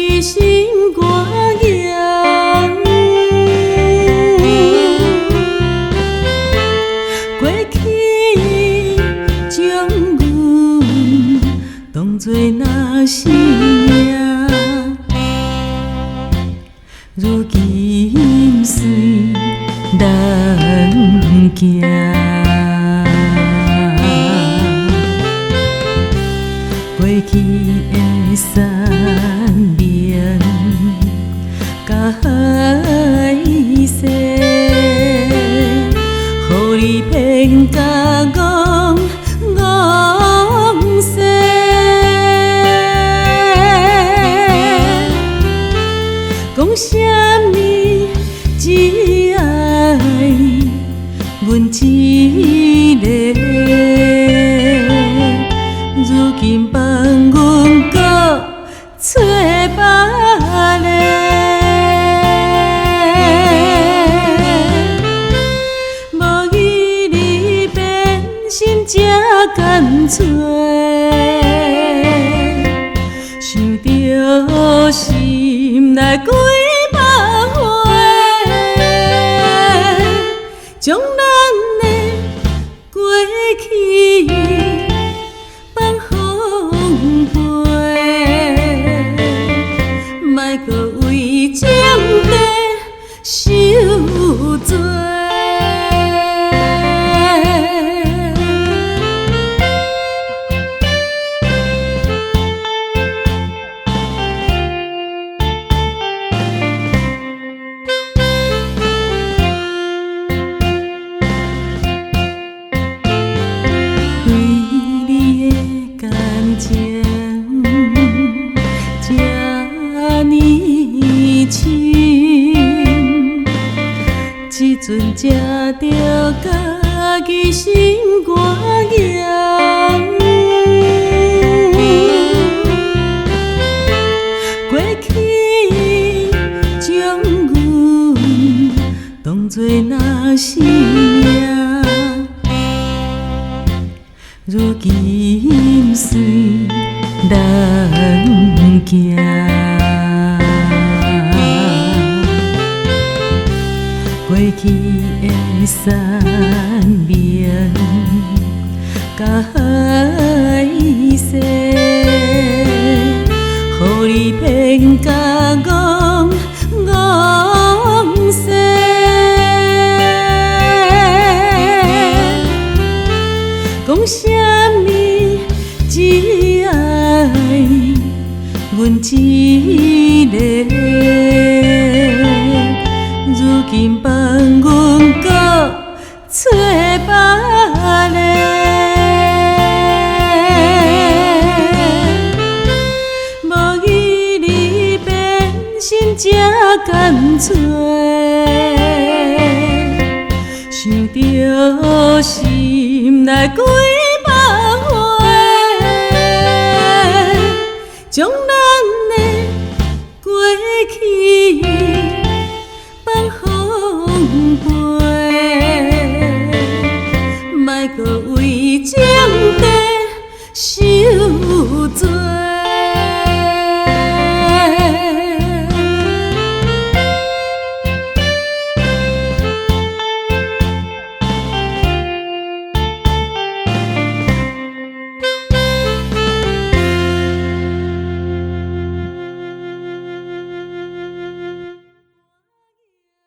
己心肝硬。过去将阮当作那生命，如今随人行。过去的山明甲海誓，予你骗甲戆戆世。讲啥物只爱阮一个，如今放阮搁找别个，无义你变心这干脆，想着心内几百回，将咱的过去放风飞，莫搁为情地受罪。时阵才着家己心肝硬。过去将阮当作那生命，如今随人行。过去的山明甲海誓，予你骗甲戆戆世。讲啥物只爱阮一个，如今放阮搁找别个，无义你变心这干脆，想着心内几百回，将咱的过去放风飞，莫搁为情地受